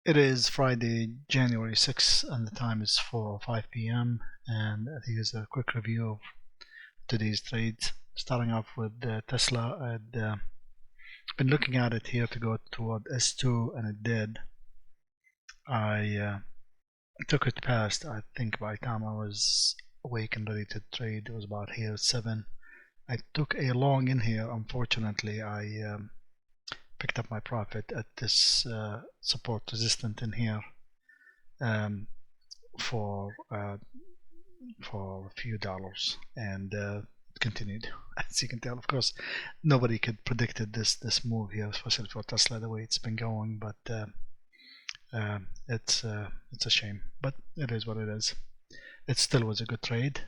It is Friday, January 6th, and the time is 5 p.m. And here's a quick review of today's trades. Starting off with Tesla, I'd been looking at it here to go toward S2, and it did. I took it past. I think by the time I was awake and ready to trade, it was about here at 7. I took a long in here. Unfortunately, I picked up my profit at this support resistant in here um, for a few dollars, and it continued. As you can tell, of course, nobody could predicted this move here, especially for Tesla the way it's been going. But it's a shame, but it is what it is. It still was a good trade.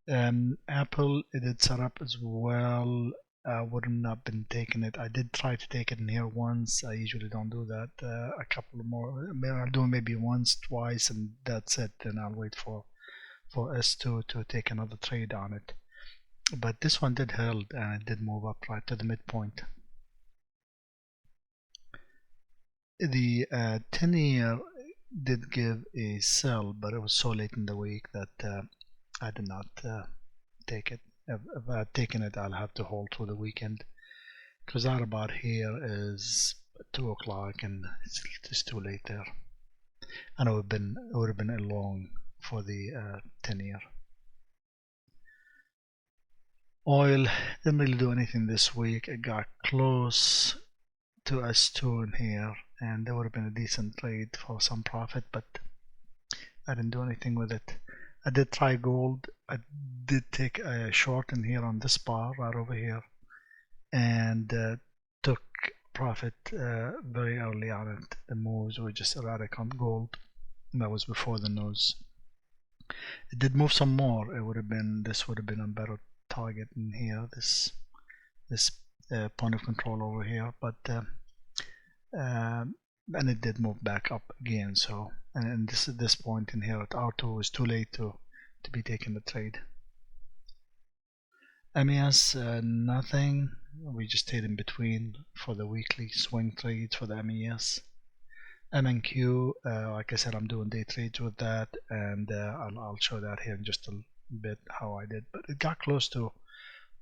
Apple, it did set up as well. I wouldn't have been taking it. I did try to take it in here once. I usually don't do that. A couple more. I'll do maybe once, twice, and that's it. Then I'll wait for S2 to take another trade on it. But this one did hold, and it did move up right to the midpoint. The 10-year did give a sell, but it was so late in the week that I did not take it. If I had taken it, I'll have to hold through the weekend, because that about here is 2 o'clock, and it's too late there. And it would have been a long for the 10-year. Oil didn't really do anything this week. It got close to S2 in here, and there would have been a decent trade for some profit, but I didn't do anything with it. I did try gold. I did take a short in here on this bar right over here, and took profit very early on it. The moves were just erratic on gold, and that was before the news. It did move some more. This would have been a better target in here. This point of control over here, but and it did move back up again. So, and this point in here at R2 was too late to be taking the trade. MES, nothing. We just stayed in between for the weekly swing trades for the MES. MNQ, like I said, I'm doing day trades with that, and I'll show that here in just a bit how I did. But it got close to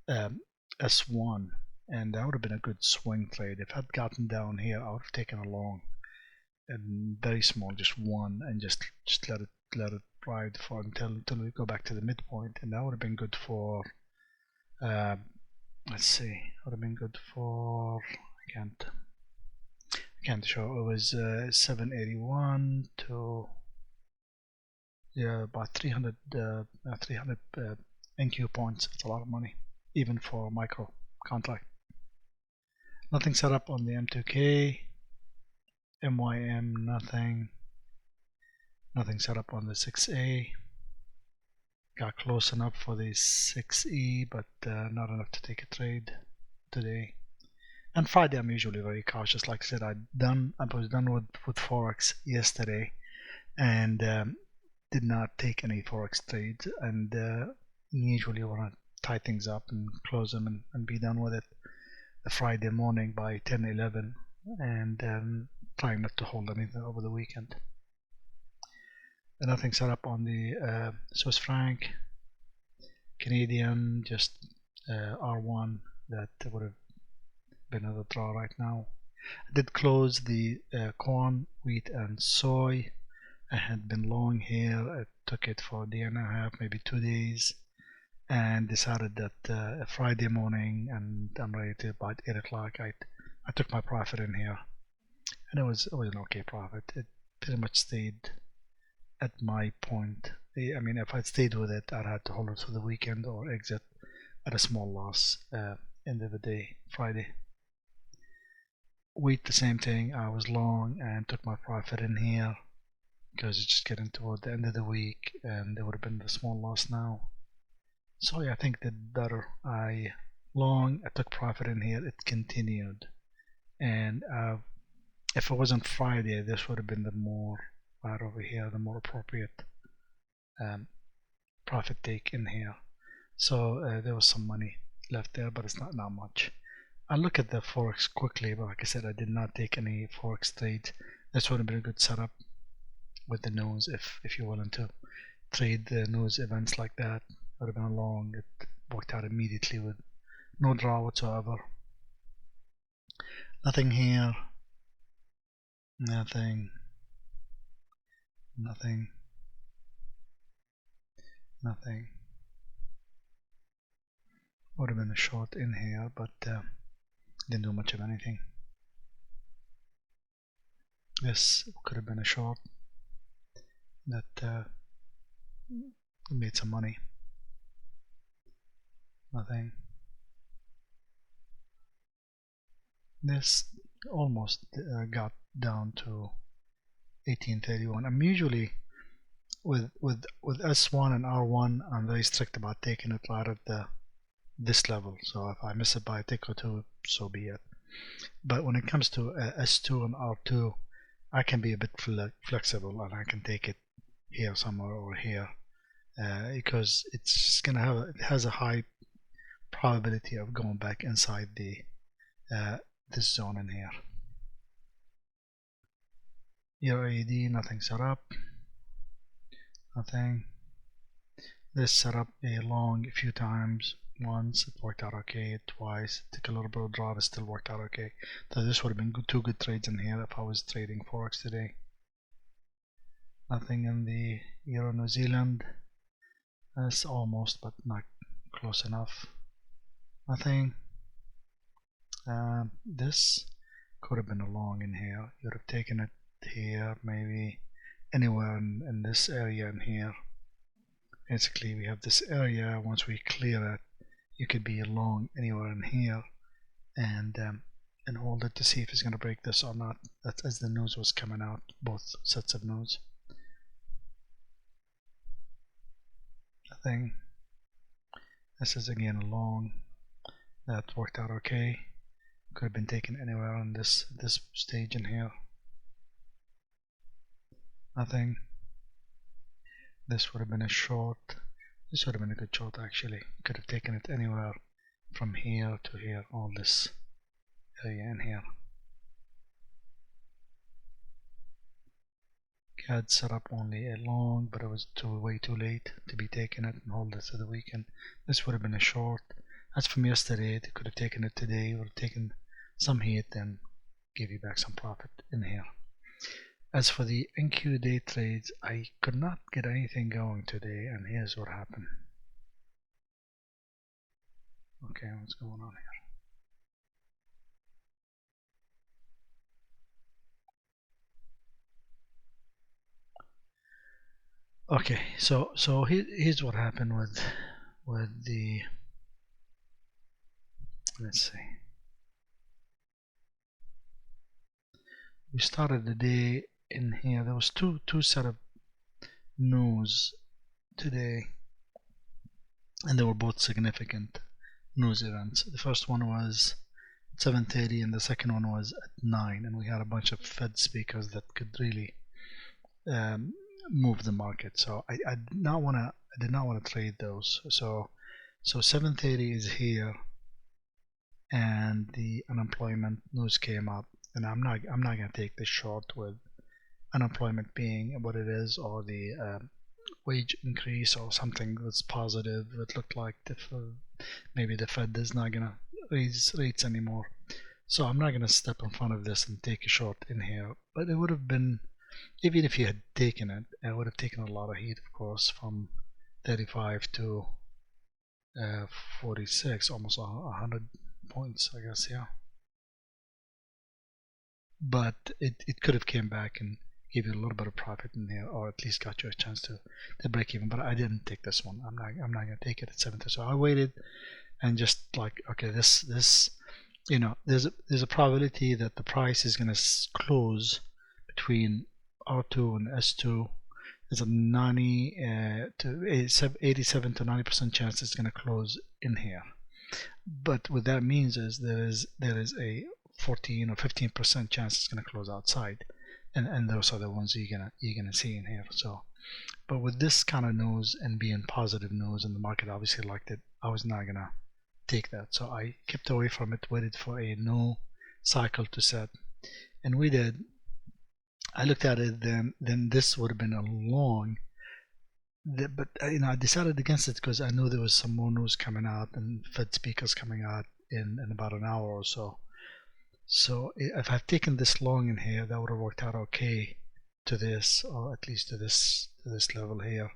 S1, and that would have been a good swing trade. If I'd gotten down here, I would have taken a long and very small, just one, and just let it ride for until we go back to the midpoint, and that would have been good for. Let's see, would have been good for. I can't show. It was 781 to about 300 NQ points. It's a lot of money, even for micro contract. Nothing set up on the M2K. MYM, nothing set up on the 6A. Got close enough for the 6E, but not enough to take a trade today. And Friday I'm usually very cautious. Like I said, I was done with Forex yesterday, and did not take any Forex trades, and usually want to tie things up and close them and be done with it Friday morning by 10-11, and trying not to hold anything over the weekend. And nothing set up on the Swiss franc, Canadian, just R1. That would have been another draw right now. I did close the corn, wheat, and soy. I had been long here. I took it for a day and a half, maybe 2 days, and decided that Friday morning, and I'm ready to about 8 o'clock. I took my profit in here, and it was an okay profit. It pretty much stayed at my point. I mean, if I'd stayed with it, I'd had to hold it for the weekend or exit at a small loss end of the day, Friday. Wheat, the same thing. I was long and took my profit in here because it's just getting toward the end of the week, and there would have been a small loss now. So yeah, I think that better. I took profit in here. It continued, and if it wasn't Friday, this would have been the more right over here, the more appropriate profit take in here. So there was some money left there, but it's not much. I'll look at the Forex quickly, but like I said, I did not take any Forex trades. This would have been a good setup with the nose if you're willing to trade the nose events like that. Would have been a long. It worked out immediately with no draw whatsoever. Nothing here. Nothing. Nothing. Nothing. Would have been a short in here, but didn't do much of anything. This could have been a short that made some money. Nothing. This almost got down to 1831. I'm usually with S1 and R1, I'm very strict about taking it right at this level. So if I miss it by a tick or two, so be it. But when it comes to S2 and R2, I can be a bit flexible, and I can take it here somewhere or here because it's just gonna have it has a high probability of going back inside the this zone in here. Your AED, nothing set up. Nothing. This set up a long a few times. Once it worked out okay, twice it took a little bit of draw, it still worked out okay. So this would have been two good trades in here if I was trading Forex today. Nothing in the Euro New Zealand. That's almost, but not close enough. Nothing. This could have been a long in here. You would have taken it here, maybe anywhere in this area in here. Basically, we have this area. Once we clear it, you could be long anywhere in here, and hold it to see if it's going to break this or not. That's as the nose was coming out, both sets of nose. Nothing. This is again a long. That worked out okay. Could have been taken anywhere on this stage in here. Nothing. This would have been a short. This would have been a good short actually. Could have taken it anywhere from here to here, all this area in here. CAD set up only a long, but it was way too late to be taking it and hold it to the weekend. This would have been a short. That's from yesterday. They could have taken it today, would have taken some heat and give you back some profit in here. As for the NQ day trades, I could not get anything going today, and here's what happened. Okay, what's going on here? Okay, so here's what happened with the, let's see. We started the day in here. There was two set of news today, and they were both significant news events. The first one was at 7:30, and the second one was at 9. And we had a bunch of Fed speakers that could really move the market. So I did not want to trade those. So 7:30 is here, and the unemployment news came up, and I'm not going to take this short with unemployment being what it is, or the wage increase or something that's positive. It looked like maybe the Fed is not going to raise rates anymore. So I'm not going to step in front of this and take a short in here. But it would have been, even if you had taken it, it would have taken a lot of heat, of course, from 35 to 46, almost 100 points, I guess, yeah. But it could have came back and give you a little bit of profit in here, or at least got you a chance to break even. But I didn't take this one. I'm not going to take it at 70. So I waited and just like, okay, this you know, there's a probability that the price is going to close between R2 and S2. There's a 90 to 87 to 90% chance it's going to close in here. But what that means is there is a 14 or 15% chance it's going to close outside, and those are the ones you're gonna see in here. So, but with this kind of news and being positive news, and the market obviously liked it, I was not gonna take that. So I kept away from it, waited for a new cycle to set, and we did. I looked at it, then this would have been a long. But I decided against it because I knew there was some more news coming out and Fed speakers coming out in about an hour or so. So if I've taken this long in here, that would have worked out okay to this, or at least to this level here,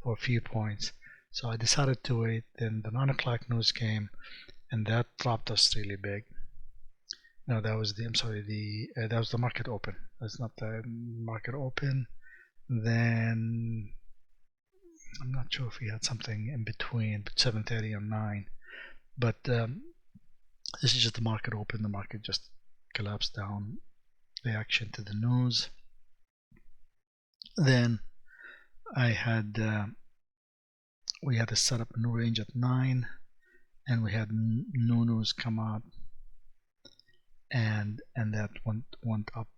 for a few points. So I decided to wait. Then the 9 o'clock news came, and that dropped us really big. No, that was the, I'm sorry, that was the market open. That's not the market open. Then I'm not sure if we had something in between 7:30 and 9, but this is just the market open. The market just collapsed down, reaction to the news. Then I had we had to set up a new range at 9, and we had no news come out, and that went up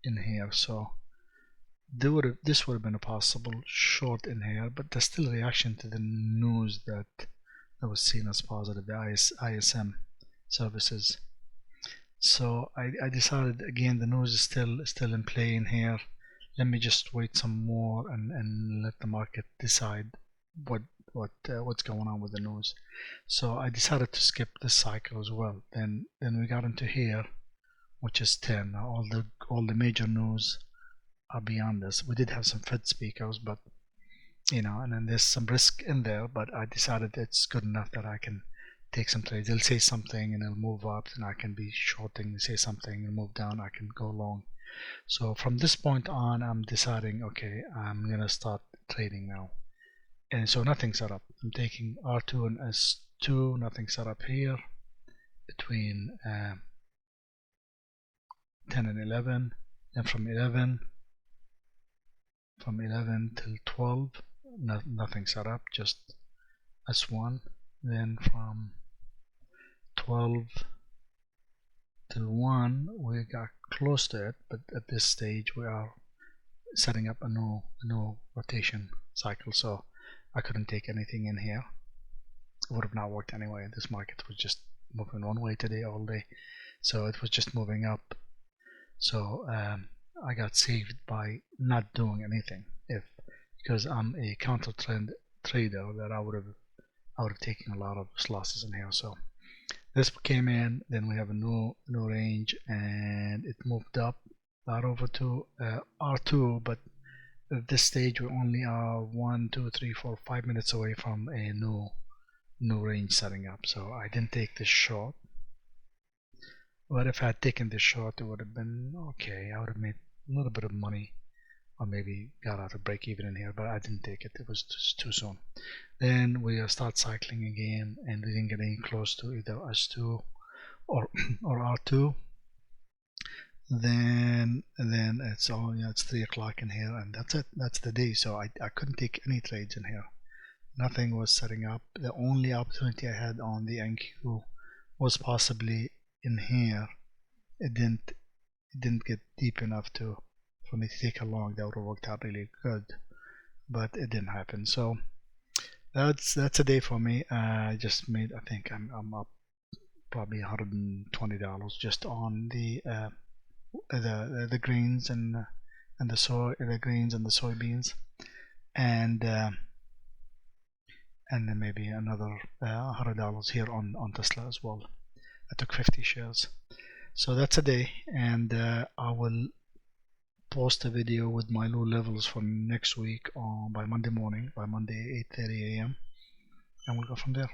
in here. So this would have been a possible short in here, but there's still a reaction to the news that was seen as positive, the ISM services. So I decided, again, the news is still in play in here. Let me just wait some more and let the market decide what's going on with the news. So I decided to skip this cycle as well. Then we got into here, which is 10. Now all the major news are beyond this. We did have some Fed speakers, but and then there's some risk in there, but I decided it's good enough that I can take some trades. They'll say something and it'll move up, and I can be shorting. They say something and move down, I can go long. So from this point on, I'm deciding, okay, I'm gonna start trading now. And so nothing set up. I'm taking R2 and S2, nothing set up here between 10 and 11, and from 11 till 12, nothing set up, just S1. Then from 12 till 1, we got close to it, but at this stage we are setting up a no rotation cycle, so I couldn't take anything in here. It would have not worked anyway. This market was just moving one way today all day, so it was just moving up. So I got saved by not doing anything, because I'm a counter trend trader, that I would have taken a lot of losses in here. So this came in, then we have a new range, and it moved up that over to R2, but at this stage we only are 1, 2, 3, 4, 5 minutes away from a new range setting up. So I didn't take this short, but if I had taken this short, it would have been okay. I would have made a little bit of money, or maybe got out of break even in here, but I didn't take it. It was just too soon. Then we start cycling again, and we didn't get any close to either S2 or R2. Then it's all, it's 3 o'clock in here, and that's it. That's the day. So I couldn't take any trades in here. Nothing was setting up. The only opportunity I had on the NQ was possibly in here. It didn't get deep enough for me to take a long. That would have worked out really good, but it didn't happen. So that's a day for me. I just made, I think I'm up probably $120 just on the greens and the greens and the soybeans, and then maybe another $100 here on Tesla as well. I took 50 shares. So that's a day, and I will post a video with my low levels for next week by Monday morning, by Monday 8:30 a.m. and we'll go from there.